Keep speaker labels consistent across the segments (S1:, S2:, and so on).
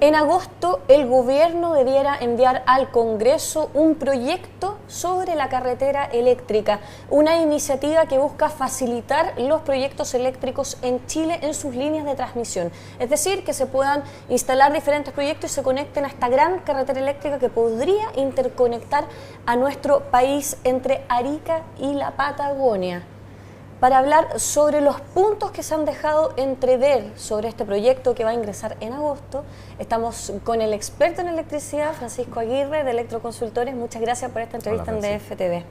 S1: En agosto, el gobierno debiera enviar al Congreso un proyecto sobre la carretera eléctrica, una iniciativa que busca facilitar los proyectos eléctricos en Chile en sus líneas de transmisión. Es decir, que se puedan instalar diferentes proyectos y se conecten a esta gran carretera eléctrica que podría interconectar a nuestro país entre Arica y la Patagonia. Para hablar sobre los puntos que se han dejado entrever sobre este proyecto que va a ingresar en agosto, estamos con el experto en electricidad, Francisco Aguirre, de Electroconsultores. Muchas gracias por esta entrevista en DFTV.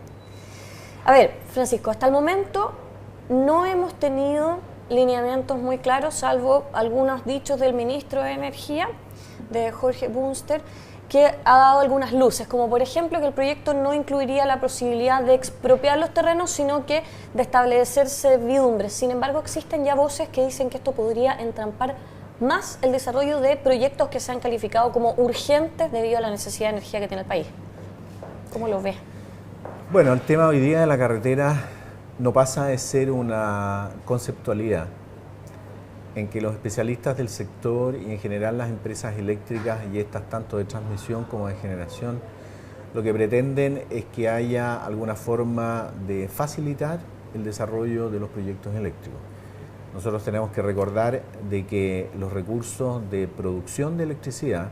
S1: A ver, Francisco, hasta el momento no hemos tenido lineamientos muy claros, salvo algunos dichos del ministro de Energía, de Jorge Bunster, que ha dado algunas luces, como por ejemplo que el proyecto no incluiría la posibilidad de expropiar los terrenos, sino que de establecer servidumbres. Sin embargo, existen ya voces que dicen que esto podría entrampar más el desarrollo de proyectos que se han calificado como urgentes debido a la necesidad de energía que tiene el país. ¿Cómo lo ves?
S2: Bueno, el tema hoy día de la carretera no pasa de ser una conceptualidad en que los especialistas del sector y en general las empresas eléctricas y estas tanto de transmisión como de generación lo que pretenden es que haya alguna forma de facilitar el desarrollo de los proyectos eléctricos. Nosotros tenemos que recordar de que los recursos de producción de electricidad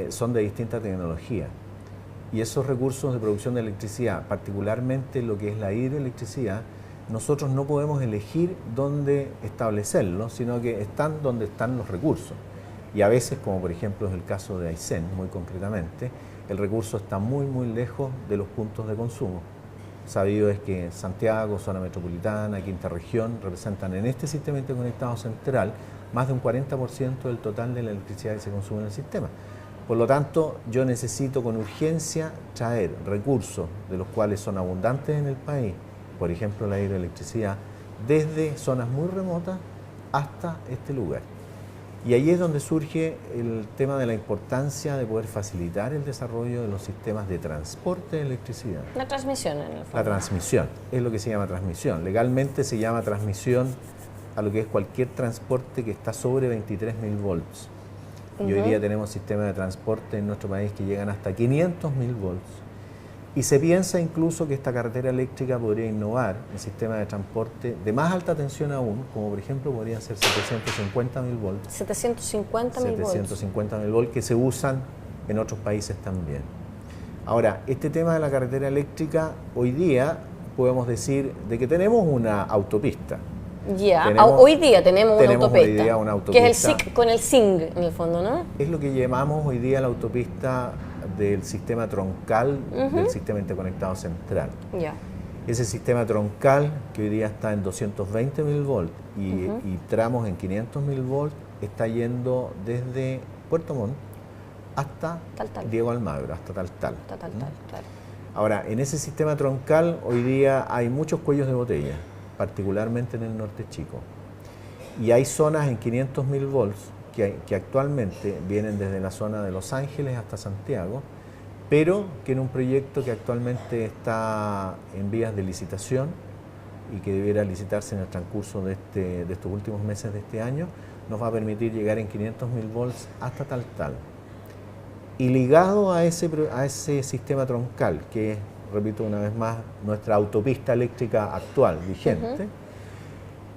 S2: son de distinta tecnología y esos recursos de producción de electricidad, particularmente lo que es la hidroelectricidad, nosotros no podemos elegir dónde establecerlo, sino que están donde están los recursos. Y a veces, como por ejemplo es el caso de Aysén, muy concretamente, el recurso está muy lejos de los puntos de consumo. Sabido es que Santiago, zona metropolitana, quinta región, representan en este sistema interconectado central más de un 40% del total de la electricidad que se consume en el sistema. Por lo tanto, yo necesito con urgencia traer recursos de los cuales son abundantes en el país, por ejemplo la hidroelectricidad, desde zonas muy remotas hasta este lugar. Y ahí es donde surge el tema de la importancia de poder facilitar el desarrollo de los sistemas de transporte de electricidad.
S1: La transmisión, en el fondo.
S2: La transmisión, es lo que se llama transmisión. Legalmente se llama transmisión a lo que es cualquier transporte que está sobre 23.000 volts. Y hoy día tenemos sistemas de transporte en nuestro país que llegan hasta 500.000 volts. Y se piensa incluso que esta carretera eléctrica podría innovar en sistemas de transporte de más alta tensión aún, como por ejemplo podrían ser 750.000 volts. 750.000 volts que se usan en otros países también. Ahora, este tema de la carretera eléctrica, hoy día podemos decir de que tenemos una autopista.
S1: Hoy día tenemos una autopista, que es el
S2: SIC
S1: con el SING en el fondo, ¿no?
S2: Es lo que llamamos hoy día la autopista del sistema troncal del sistema interconectado central. Ese sistema troncal, que hoy día está en 220.000 volts y tramos en 500.000 volts, está yendo desde Puerto Montt hasta Diego Almagro, hasta Taltal.
S1: Claro.
S2: Ahora, en ese sistema troncal hoy día hay muchos cuellos de botella, particularmente en el norte chico. Y hay zonas en 500.000 volts que actualmente vienen desde la zona de Los Ángeles hasta Santiago, pero que en un proyecto que actualmente está en vías de licitación y que debiera licitarse en el transcurso de estos últimos meses de este año, nos va a permitir llegar en 500.000 volts hasta Taltal. Y ligado a ese sistema troncal, que es, repito una vez más, nuestra autopista eléctrica actual, vigente,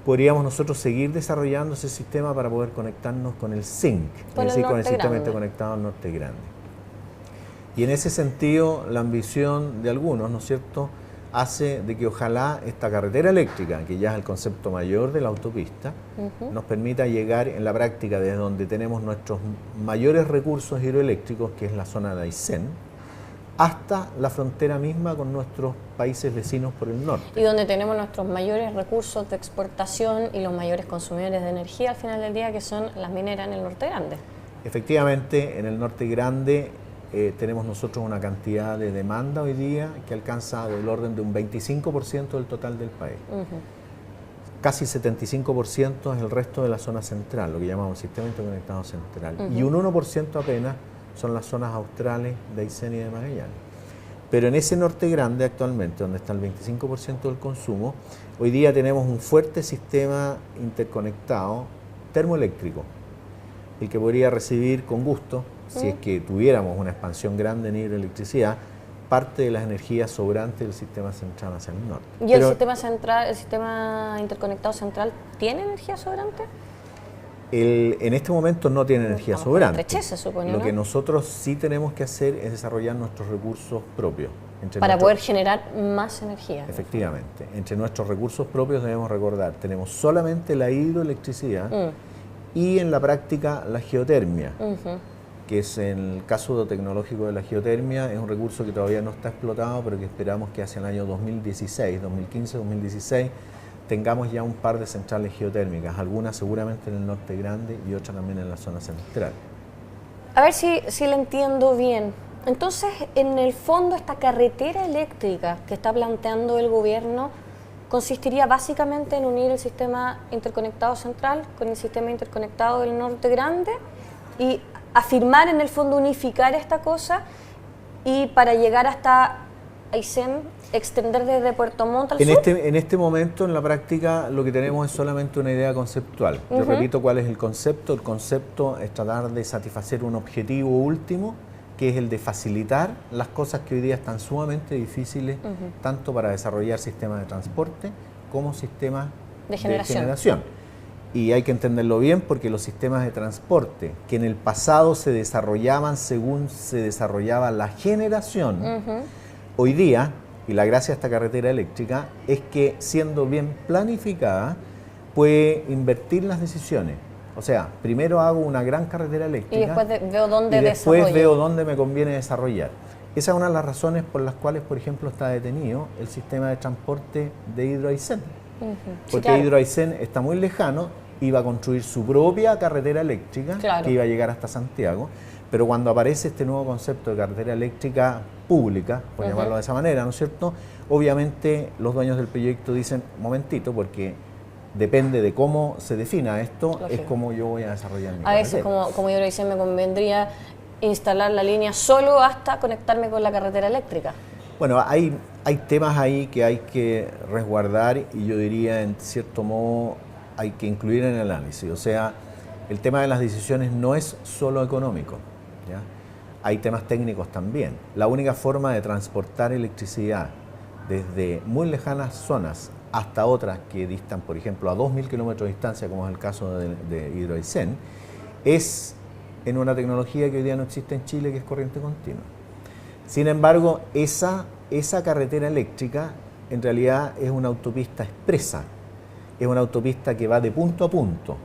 S2: podríamos nosotros seguir desarrollando ese sistema para poder conectarnos con el SINC, es decir, con el sistema interconectado al norte grande. Y en ese sentido, la ambición de algunos, ¿no es cierto?, hace de que ojalá esta carretera eléctrica, que ya es el concepto mayor de la autopista, nos permita llegar en la práctica desde donde tenemos nuestros mayores recursos hidroeléctricos, que es la zona de Aysén, hasta la frontera misma con nuestros países vecinos por el norte.
S1: Y donde tenemos nuestros mayores recursos de exportación y los mayores consumidores de energía al final del día, que son las mineras en el norte grande.
S2: Efectivamente, en el norte grande tenemos nosotros una cantidad de demanda hoy día que alcanza del orden de un 25% del total del país. Casi 75% es el resto de la zona central, lo que llamamos sistema interconectado central. Y un 1% apenas son las zonas australes de Aysén y de Magallanes. Pero en ese norte grande actualmente, donde está el 25% del consumo, hoy día tenemos un fuerte sistema interconectado termoeléctrico, el que podría recibir con gusto, si es que tuviéramos una expansión grande en hidroelectricidad, parte de las energías sobrantes del sistema central hacia el norte.
S1: ¿Y el sistema central, el sistema interconectado central, tiene energía sobrante?
S2: En este momento no tiene energía sobrante.
S1: Se supone,
S2: Lo
S1: ¿no?
S2: que nosotros sí tenemos que hacer es desarrollar nuestros recursos propios.
S1: Para poder generar más energía.
S2: Efectivamente. Entre nuestros recursos propios debemos recordar, tenemos solamente la hidroelectricidad y en la práctica la geotermia, que es en el caso tecnológico de la geotermia, es un recurso que todavía no está explotado, pero que esperamos que hacia el año 2016, 2015, 2016, tengamos ya un par de centrales geotérmicas, algunas seguramente en el norte grande y otras también en la zona central.
S1: A ver si le entiendo bien. Entonces, en el fondo, esta carretera eléctrica que está planteando el gobierno consistiría básicamente en unir el sistema interconectado central con el sistema interconectado del norte grande y afirmar, en el fondo, unificar esta cosa y para llegar hasta Aysén, extender desde Puerto Montt al sur.
S2: En este momento, en la práctica, lo que tenemos es solamente una idea conceptual. Yo repito cuál es el concepto. El concepto es tratar de satisfacer un objetivo último, que es el de facilitar las cosas que hoy día están sumamente difíciles, tanto para desarrollar sistemas de transporte como sistemas de generación. Y hay que entenderlo bien porque los sistemas de transporte, que en el pasado se desarrollaban según se desarrollaba la generación, hoy día, y la gracia de esta carretera eléctrica, es que siendo bien planificada, puede invertir las decisiones. O sea, primero hago una gran carretera eléctrica
S1: y después veo dónde
S2: después veo dónde me conviene desarrollar. Esa es una de las razones por las cuales, por ejemplo, está detenido el sistema de transporte de Hidroaysén. Porque sí, claro, Hidroaysén está muy lejano, iba a construir su propia carretera eléctrica, claro, que iba a llegar hasta Santiago, pero cuando aparece este nuevo concepto de carretera eléctrica pública, por llamarlo de esa manera, ¿no es cierto? Obviamente los dueños del proyecto dicen, momentito, porque depende de cómo se defina esto, lógico, es como yo voy a desarrollar mi carretera.
S1: A veces, como yo lo hice, me convendría instalar la línea solo hasta conectarme con la carretera eléctrica.
S2: Bueno, hay temas ahí que hay que resguardar y yo diría, en cierto modo, hay que incluir en el análisis. O sea, el tema de las decisiones no es solo económico, ¿ya? Hay temas técnicos también. La única forma de transportar electricidad desde muy lejanas zonas hasta otras que distan, por ejemplo, a 2.000 kilómetros de distancia, como es el caso de Hidroaysén, es en una tecnología que hoy día no existe en Chile, que es corriente continua. Sin embargo, esa carretera eléctrica en realidad es una autopista expresa, es una autopista que va de punto a punto.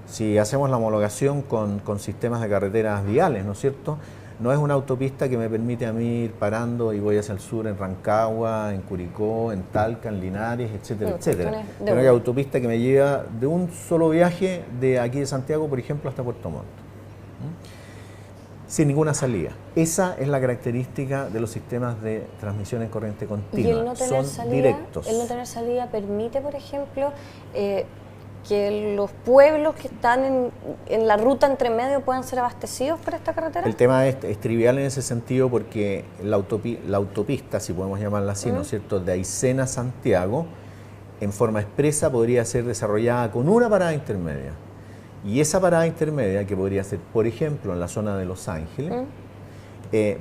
S2: Si hacemos la homologación con sistemas de carreteras viales, ¿no es cierto?, no es una autopista que me permite a mí ir parando y voy hacia el sur en Rancagua, en Curicó, en Talca, en Linares, etcétera, etcétera. Es una autopista que me lleva de un solo viaje de aquí de Santiago, por ejemplo, hasta Puerto Montt, sin ninguna salida. Esa es la característica de los sistemas de transmisión en corriente continua.
S1: ¿Y el no tener
S2: son
S1: salida,
S2: directos.
S1: El no tener salida permite, por ejemplo, que los pueblos que están en la ruta entre medio puedan ser abastecidos por esta carretera?
S2: El tema es trivial en ese sentido porque la autopista, si podemos llamarla así, ¿no es cierto?, de Aysén a Santiago, en forma expresa podría ser desarrollada con una parada intermedia. Y esa parada intermedia, que podría ser, por ejemplo, en la zona de Los Ángeles,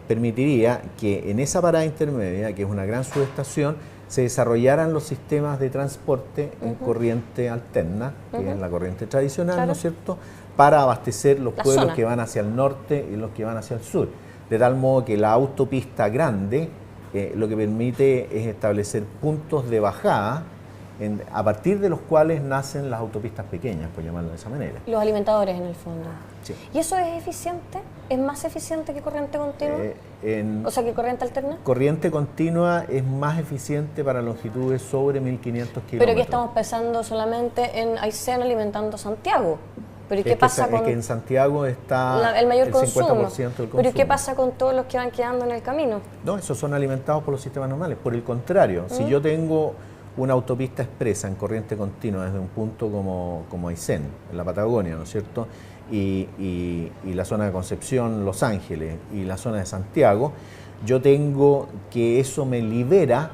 S2: permitiría que en esa parada intermedia, que es una gran subestación, se desarrollaran los sistemas de transporte en corriente alterna, que es la corriente tradicional, claro, ¿no es cierto?, para abastecer los pueblos que van hacia el norte y los que van hacia el sur. De tal modo que la autopista grande lo que permite es establecer puntos de bajada a partir de los cuales nacen las autopistas pequeñas, por llamarlo de esa manera.
S1: Los alimentadores, en el fondo.
S2: Sí.
S1: ¿Y eso es eficiente? ¿Es más eficiente que corriente continua? O sea, que corriente alterna.
S2: Corriente continua es más eficiente para longitudes sobre 1.500 kilómetros.
S1: Pero aquí estamos pensando solamente en Aysén alimentando Santiago. ¿Pero qué pasa con...?
S2: Es que en Santiago está
S1: el mayor
S2: consumo. 50% del consumo.
S1: ¿Pero qué pasa con todos los que van quedando en el camino?
S2: No, esos son alimentados por los sistemas normales. Por el contrario, si yo tengo una autopista expresa en corriente continua desde un punto como Aysén, en la Patagonia, ¿no es cierto?, y la zona de Concepción, Los Ángeles y la zona de Santiago, yo tengo que eso me libera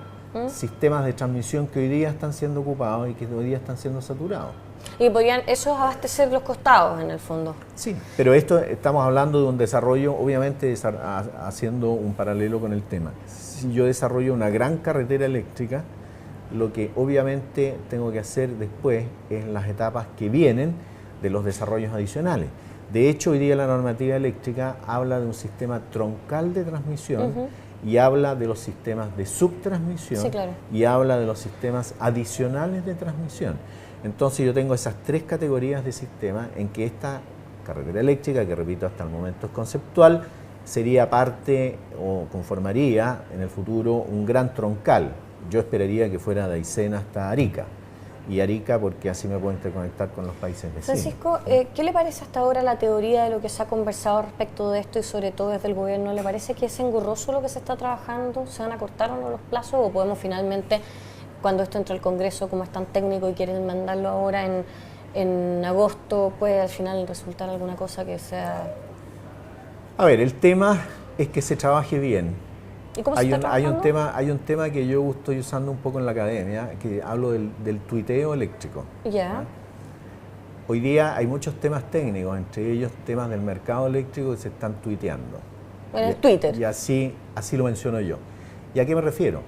S2: sistemas de transmisión que hoy día están siendo ocupados y que hoy día están siendo saturados.
S1: Y podrían esos abastecer los costados en el fondo.
S2: Sí, pero esto estamos hablando de un desarrollo, obviamente haciendo un paralelo con el tema. Si yo desarrollo una gran carretera eléctrica, lo que obviamente tengo que hacer después es las etapas que vienen de los desarrollos adicionales. De hecho, hoy día la normativa eléctrica habla de un sistema troncal de transmisión y habla de los sistemas de subtransmisión y habla de los sistemas adicionales de transmisión. Entonces yo tengo esas tres categorías de sistemas en que esta carretera eléctrica, que repito hasta el momento es conceptual, sería parte o conformaría en el futuro un gran troncal. Yo esperaría que fuera de Aysén hasta Arica. Y Arica porque así me puedo interconectar con los países vecinos.
S1: Francisco, ¿qué le parece hasta ahora la teoría de lo que se ha conversado respecto de esto y sobre todo desde el gobierno? ¿Le parece que es engorroso lo que se está trabajando? ¿Se van a cortar o no los plazos? ¿O podemos finalmente, cuando esto entre al Congreso, como es tan técnico y quieren mandarlo ahora en agosto, puede al final resultar alguna cosa que sea...?
S2: A ver, el tema es que se trabaje bien.
S1: ¿Y cómo se está trabajando?
S2: Hay un tema que yo estoy usando un poco en la academia, que hablo del tuiteo eléctrico.
S1: Ya.
S2: Hoy día hay muchos temas técnicos, entre ellos temas del mercado eléctrico que se están tuiteando.
S1: En el Twitter.
S2: Y así lo menciono yo. ¿Y a qué me refiero?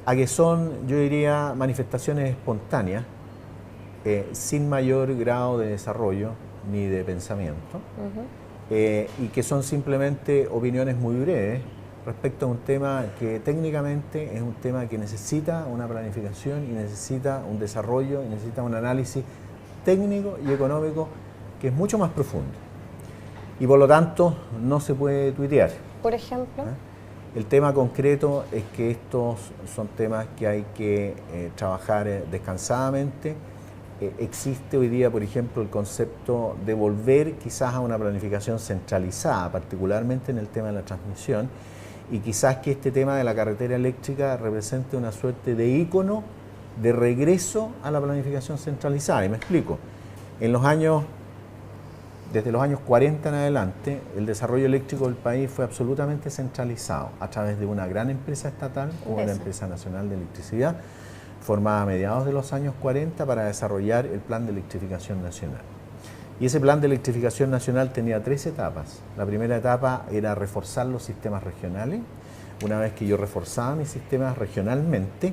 S2: A que son, yo diría, manifestaciones espontáneas, sin mayor grado de desarrollo ni de pensamiento, y que son simplemente opiniones muy breves respecto a un tema que técnicamente es un tema que necesita una planificación y necesita un desarrollo y necesita un análisis técnico y económico que es mucho más profundo. Y por lo tanto no se puede tuitear.
S1: Por ejemplo.
S2: El tema concreto es que estos son temas que hay que trabajar descansadamente. Existe hoy día, por ejemplo, el concepto de volver quizás a una planificación centralizada, particularmente en el tema de la transmisión, y quizás que este tema de la carretera eléctrica represente una suerte de ícono de regreso a la planificación centralizada. Y me explico. Desde los años 40 en adelante, el desarrollo eléctrico del país fue absolutamente centralizado a través de una gran empresa estatal, como la Empresa Nacional de Electricidad, formada a mediados de los años 40 para desarrollar el Plan de Electrificación Nacional. Y ese Plan de Electrificación Nacional tenía tres etapas. La primera etapa era reforzar los sistemas regionales. Una vez que yo reforzaba mis sistemas regionalmente,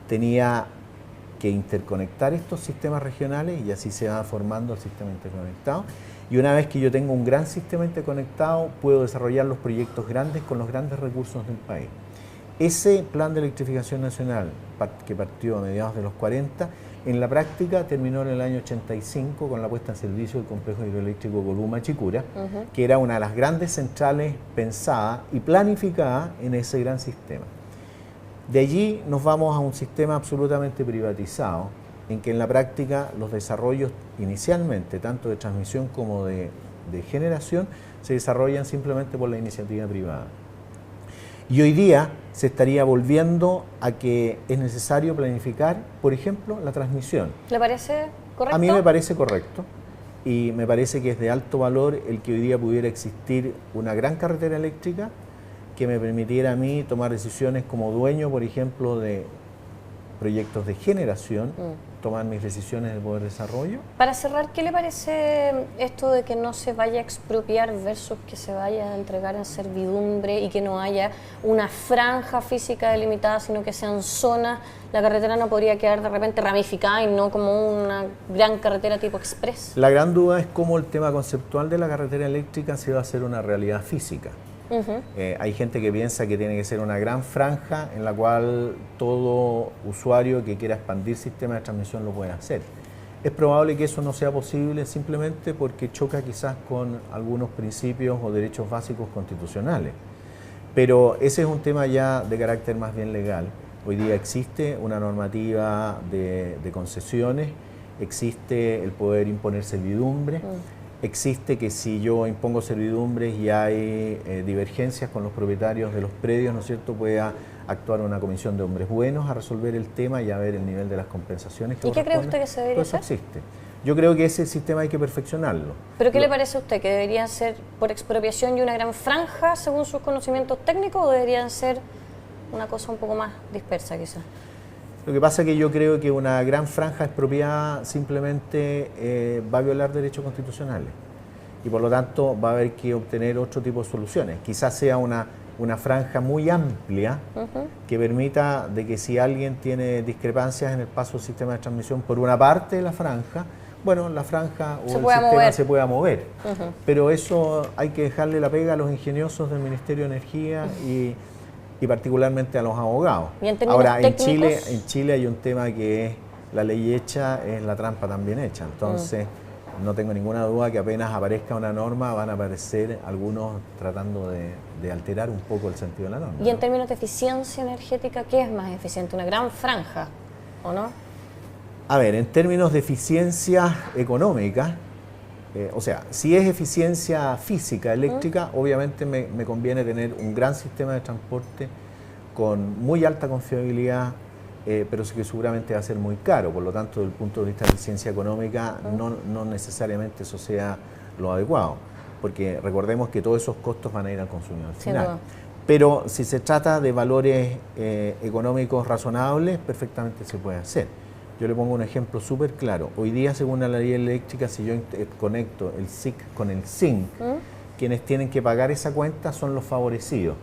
S2: tenía que interconectar estos sistemas regionales y así se va formando el sistema interconectado. Y una vez que yo tengo un gran sistema interconectado, puedo desarrollar los proyectos grandes con los grandes recursos del país. Ese Plan de Electrificación Nacional, que partió a mediados de los 40, en la práctica terminó en el año 85 con la puesta en servicio del complejo hidroeléctrico Colbún-Machicura, que era una de las grandes centrales pensadas y planificadas en ese gran sistema. De allí nos vamos a un sistema absolutamente privatizado, en que en la práctica los desarrollos inicialmente, tanto de transmisión como de generación, se desarrollan simplemente por la iniciativa privada. Y hoy día se estaría volviendo a que es necesario planificar, por ejemplo, la transmisión.
S1: ¿Le parece correcto?
S2: A mí me parece correcto y me parece que es de alto valor el que hoy día pudiera existir una gran carretera eléctrica que me permitiera a mí tomar decisiones como dueño, por ejemplo, de proyectos de generación, tomar mis decisiones de poder desarrollo.
S1: Para cerrar, ¿qué le parece esto de que no se vaya a expropiar versus que se vaya a entregar en servidumbre y que no haya una franja física delimitada, sino que sean zonas? La carretera no podría quedar de repente ramificada y no como una gran carretera tipo express.
S2: La gran duda es cómo el tema conceptual de la carretera eléctrica se va a hacer una realidad física. Hay gente que piensa que tiene que ser una gran franja en la cual todo usuario que quiera expandir sistema de transmisión lo puede hacer. Es probable que eso no sea posible simplemente porque choca quizás con algunos principios o derechos básicos constitucionales. Pero ese es un tema ya de carácter más bien legal. Hoy día existe una normativa de concesiones, existe el poder imponer servidumbre. Existe que si yo impongo servidumbres y hay divergencias con los propietarios de los predios, ¿no es cierto?, pueda actuar una comisión de hombres buenos a resolver el tema y a ver el nivel de las compensaciones que
S1: ¿Y qué cree usted que se debería hacer?
S2: Eso existe. Yo creo que ese sistema hay que perfeccionarlo.
S1: ¿Pero qué le parece a usted? ¿Que deberían ser por expropiación y una gran franja según sus conocimientos técnicos o deberían ser una cosa un poco más dispersa quizás?
S2: Lo que pasa es que yo creo que una gran franja expropiada simplemente va a violar derechos constitucionales y por lo tanto va a haber que obtener otro tipo de soluciones. Quizás sea una franja muy amplia que permita de que si alguien tiene discrepancias en el paso del sistema de transmisión por una parte de la franja, bueno, la franja o el sistema se pueda mover. Pero eso hay que dejarle la pega a los ingeniosos del Ministerio de Energía y particularmente a los abogados. Ahora, en Chile hay un tema que es la ley hecha, es la trampa también hecha. Entonces, no tengo ninguna duda que apenas aparezca una norma van a aparecer algunos tratando de alterar un poco el sentido de la norma.
S1: Y en términos de eficiencia energética, ¿qué es más eficiente? ¿Una gran franja o no?
S2: A ver, en términos de eficiencia económica, o sea, si es eficiencia física, eléctrica, obviamente me conviene tener un gran sistema de transporte con muy alta confiabilidad, pero sí que seguramente va a ser muy caro. Por lo tanto, desde el punto de vista de eficiencia económica, no necesariamente eso sea lo adecuado, porque recordemos que todos esos costos van a ir al consumidor final. Pero si se trata de valores económicos razonables, perfectamente se puede hacer. Yo le pongo un ejemplo súper claro. Hoy día, según la ley eléctrica, si yo conecto el SIC con el ZINC, quienes tienen que pagar esa cuenta son los favorecidos.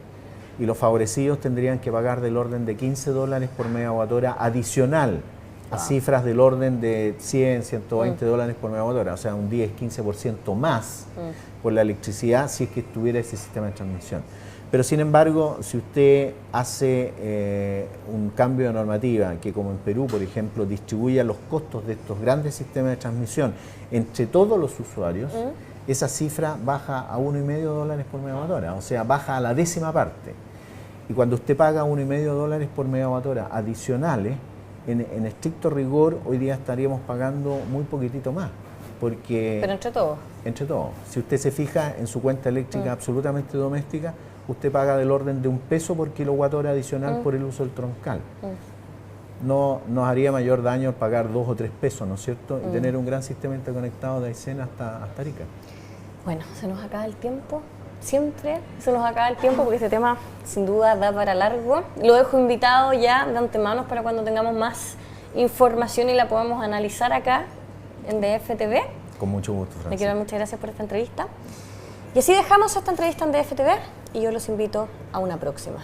S2: Y los favorecidos tendrían que pagar del orden de $15 por megawatt hora adicional a cifras del orden de 100, 120 dólares por megawatt hora, o sea, un 10-15% más por la electricidad si es que tuviera ese sistema de transmisión. Pero sin embargo, si usted hace un cambio de normativa que, como en Perú, por ejemplo, distribuya los costos de estos grandes sistemas de transmisión entre todos los usuarios, esa cifra baja a $1,5 por megawatt hora, o sea, baja a la 10ª parte. Y cuando usted paga $1,5 por megawatt hora adicionales, en estricto rigor, hoy día estaríamos pagando muy poquitito más. Porque,
S1: pero entre todos.
S2: Entre todos. Si usted se fija en su cuenta eléctrica absolutamente doméstica, usted paga del orden de $1 por kilowatt hora adicional por el uso del troncal. No nos haría mayor daño pagar 2 o 3 pesos, ¿no es cierto? Y tener un gran sistema interconectado de Aysén hasta Arica.
S1: Bueno, se nos acaba el tiempo. Siempre se nos acaba el tiempo porque este tema sin duda da para largo. Lo dejo invitado ya de antemano para cuando tengamos más información y la podamos analizar acá en DFTV.
S2: Con mucho gusto, Francisco.
S1: Le quiero dar muchas gracias por esta entrevista. Y así dejamos esta entrevista en DFTV y yo los invito a una próxima.